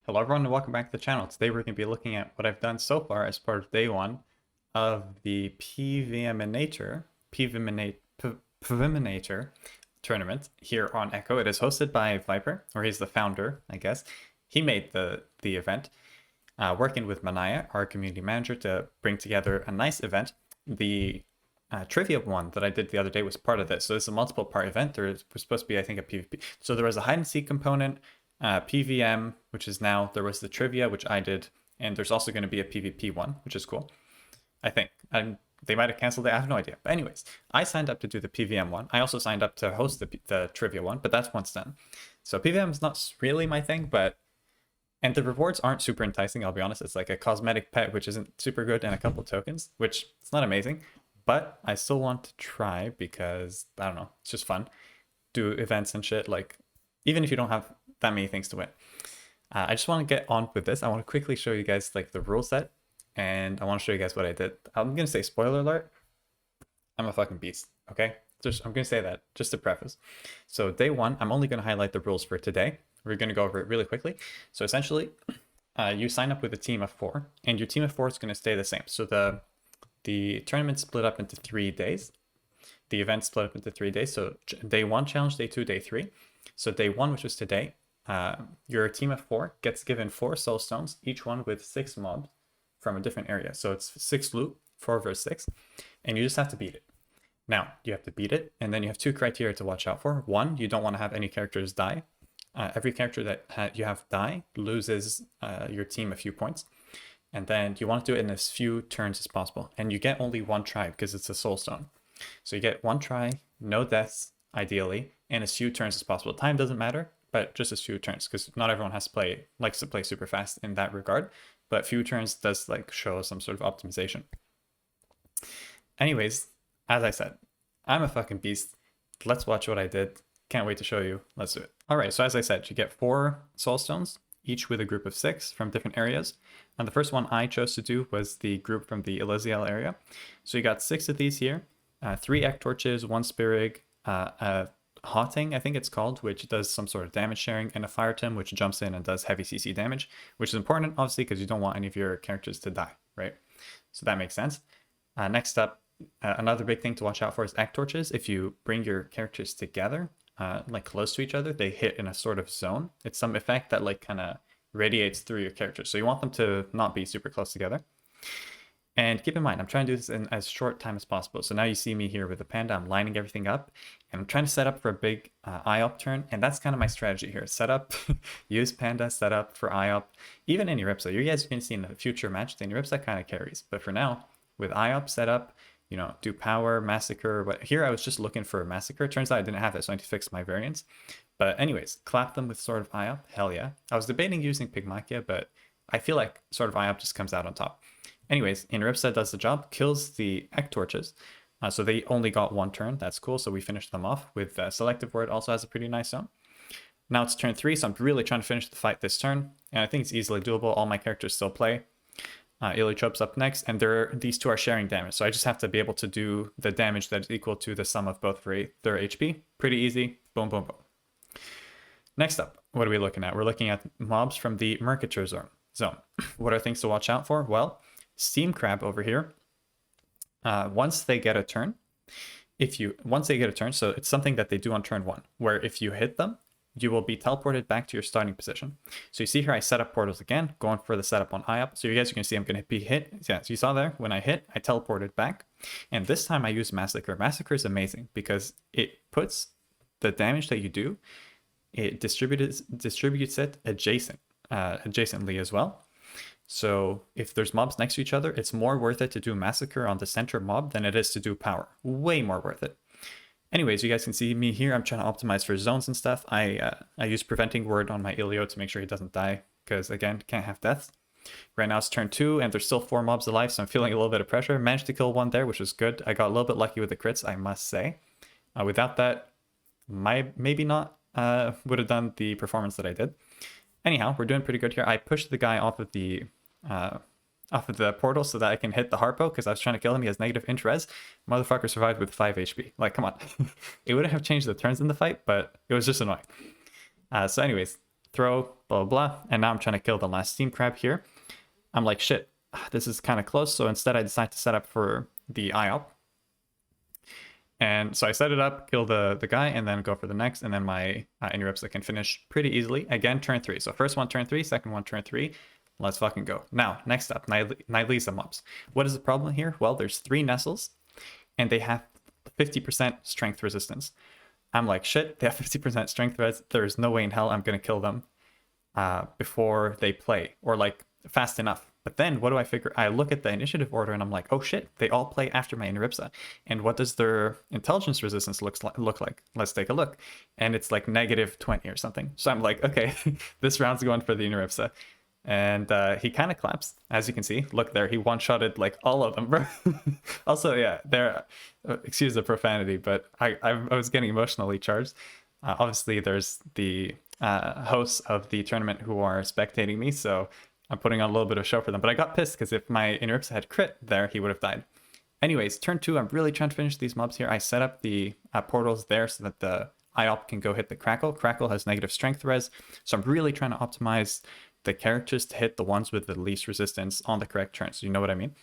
Hello everyone and welcome back to the channel. Today we're going to be looking at what I've done so far as part of day one of the PVMinator tournament here on Echo. It is hosted by Viper, or he's the founder, I guess. He made the event, working with Manaya, our community manager, to bring together a nice event. The trivia one that I did the other day was part of this. So it's a multiple part event. There was supposed to be, I think, a PvP. So there was a hide and seek component, PVM, which is now, there was the trivia, which I did, and there's also going to be a PvP one, which is cool, I think. They might have canceled it, I have no idea. But anyways, I signed up to do the PVM one. I also signed up to host the trivia one, but that's once done. So PVM is not really my thing, and the rewards aren't super enticing, I'll be honest. It's like a cosmetic pet, which isn't super good, and a couple tokens, which it's not amazing. But I still want to try because, I don't know, it's just fun. Do events and shit, like, even if you don't have that many things to win. I just want to get on with this. I want to quickly show you guys like the rule set, and I want to show you guys what I did. I'm going to say spoiler alert. I'm a fucking beast, okay? I'm going to say that just to preface. So day one, I'm only going to highlight the rules for today. We're going to go over it really quickly. So essentially, you sign up with a team of 4, and your team of 4 is going to stay the same. So the tournament split up into 3 days. The event split up into 3 days. So day 1 challenge, day 2, day 3. So day 1, which was today, your team of 4 gets given 4 soul stones, each one with 6 mobs from a different area. So it's 6 loot, 4 versus 6, and you just have to beat it. Now, you have to beat it, and then you have 2 criteria to watch out for. 1, you don't want to have any characters die. Every character that you have die loses your team a few points. And then you want to do it in as few turns as possible. And you get only 1 try because it's a soul stone. So you get 1 try, no deaths, ideally, and as few turns as possible. Time doesn't matter, but just as few turns, because not everyone likes to play super fast in that regard. But few turns does like show some sort of optimization. Anyways, as I said, I'm a fucking beast. Let's watch what I did. Can't wait to show you. Let's do it. All right, so as I said, you get 4 soul stones, each with a group of 6 from different areas. And the first one I chose to do was the group from the Elysial area. So you got 6 of these here, 3 Ek Torches, 1 Spirig, a Hotting, I think it's called, which does some sort of damage sharing, and a Fire Tim, which jumps in and does heavy CC damage, which is important, obviously, because you don't want any of your characters to die, right? So that makes sense. Next up, another big thing to watch out for is Ek Torches. If you bring your characters together, like close to each other, they hit in a sort of zone. It's some effect that like kind of radiates through your characters. So you want them to not be super close together. And keep in mind, I'm trying to do this in as short time as possible. So now you see me here with the panda, I'm lining everything up, and I'm trying to set up for a big IOP turn. And that's kind of my strategy here. Set up, use panda, set up for IOP. Even in Euripsa, you guys are going to see in the future match, then Euripsa kind of carries. But for now, with IOP set up, you know, do power, massacre. But here I was just looking for a massacre. Turns out I didn't have it, so I need to fix my variants. But anyways, clap them with Sword of IOP. Hell yeah. I was debating using Pygmachia, but I feel like Sword of IOP just comes out on top. Anyways, Ripsa does the job, kills the Ek Torches. So they only got 1 turn. That's cool. So we finished them off with Selective Word, also has a pretty nice zone. Now it's turn 3, so I'm really trying to finish the fight this turn. And I think it's easily doable. All my characters still play. Iliotrope's up next, and these 2 are sharing damage. So I just have to be able to do the damage that is equal to the sum of both for their HP. Pretty easy. Boom, boom, boom. Next up, what are we looking at? We're looking at mobs from the Mercature zone. What are things to watch out for? Well, Steam Crab over here, once they get a turn, so it's something that they do on turn 1, where if you hit them, you will be teleported back to your starting position. So you see here, I set up portals again, going for the setup on IOP. So you guys can see I'm going to be hit. Yeah, so you saw there, when I hit, I teleported back. And this time I use Massacre. Massacre is amazing because it puts the damage that you do, it distributes it adjacently as well. So if there's mobs next to each other, it's more worth it to do Massacre on the center mob than it is to do Power. Way more worth it. Anyways, you guys can see me here. I'm trying to optimize for zones and stuff. I use Preventing Word on my Ilio to make sure he doesn't die, because again, can't have deaths. Right now it's turn 2, and there's still 4 mobs alive, so I'm feeling a little bit of pressure. Managed to kill 1 there, which was good. I got a little bit lucky with the crits, I must say. Without that, maybe not would have done the performance that I did. Anyhow, we're doing pretty good here. I pushed the guy off of the portal so that I can hit the Harpo, because I was trying to kill him. He has negative int res. Motherfucker survived with 5 HP. Like, come on. It wouldn't have changed the turns in the fight, but it was just annoying. So anyways, throw, blah, blah, blah. And now I'm trying to kill the last steam crab here. I'm like, shit, this is kind of close. So instead I decide to set up for the IOP. And so I set it up, kill the guy, and then go for the next. And then my Inuripsa can finish pretty easily. Again, turn 3. So first one, turn 3. Second one, turn 3. Let's fucking go. Now, next up, Nihilisa mobs. What is the problem here? Well, there's 3 Nestles, and they have 50% strength resistance. I'm like, shit, they have 50% strength res. There's no way in hell I'm going to kill them before they play, or like fast enough. But then what do I figure? I look at the initiative order and I'm like, oh shit, they all play after my Inuripsa. And what does their intelligence resistance look like? Let's take a look. And it's like -20 or something. So I'm like, okay, this round's going for the Inuripsa. And he kind of claps, as you can see. Look there, he one-shotted like all of them, bro. Also, yeah, there, excuse the profanity, but I was getting emotionally charged. Obviously, there's the hosts of the tournament who are spectating me, so I'm putting on a little bit of show for them. But I got pissed because if my Inuripsa had crit there, he would have died. Anyways, turn 2, I'm really trying to finish these mobs here. I set up the portals there so that the IOP can go hit the Crackle. Crackle has negative strength res, so I'm really trying to optimize the characters to hit the ones with the least resistance on the correct turn. So you know what I mean?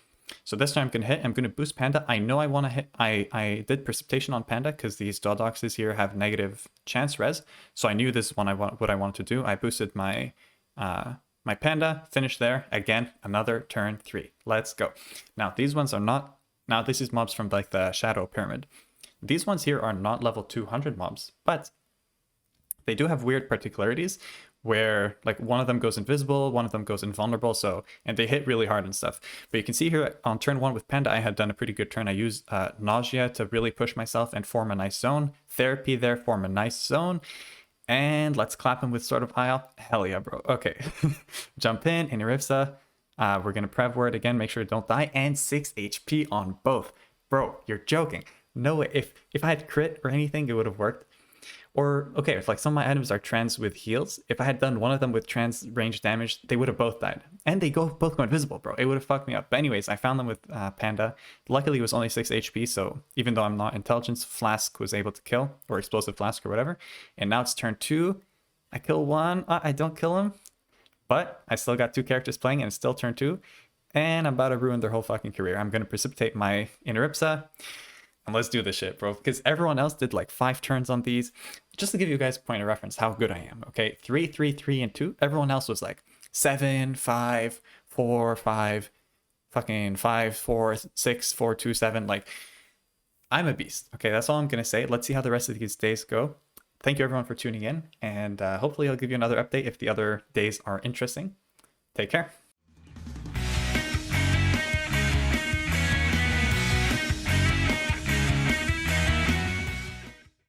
So this time I'm going to hit. I'm going to boost Panda. I know I want to hit. I did Precipitation on Panda because these Dodoxes here have negative chance res. So I knew this is what I wanted to do. I boosted my my Panda. Finished there. Again, another turn 3. Let's go. Now these ones are not. Now this is mobs from like the Shadow Pyramid. These ones here are not level 200 mobs, but they do have weird particularities where like one of them goes invisible, one of them goes invulnerable, so, and they hit really hard and stuff. But you can see here on turn 1 with Panda, I had done a pretty good turn. I used Nausea to really push myself and form a nice zone. Therapy there, form a nice zone. And let's clap him with Sword of Isle. Hell yeah, bro. Okay. Jump in, Inuripsa. We're going to Prev Word again, make sure you don't die. And 6 HP on both. Bro, you're joking. No way. If I had crit or anything, it would have worked. Or, okay, if like some of my items are trans with heals, if I had done one of them with trans range damage, they would have both died. And they both go invisible, bro. It would have fucked me up. But anyways, I found them with Panda. Luckily, it was only 6 HP, so even though I'm not intelligence, Flask was able to kill, or Explosive Flask or whatever. And now it's turn 2. I kill one. I don't kill him. But I still got 2 characters playing, and it's still turn 2. And I'm about to ruin their whole fucking career. I'm going to Precipitate my Inuripsa. And let's do this shit, bro. Because everyone else did like 5 turns on these. Just to give you guys a point of reference how good I am, okay? 3, 3, 3, and 2. Everyone else was like 7, 5, 4, 5, fucking 5, 4, 6, 4, 2, 7. Like, I'm a beast. Okay, that's all I'm going to say. Let's see how the rest of these days go. Thank you, everyone, for tuning in. And hopefully I'll give you another update if the other days are interesting. Take care.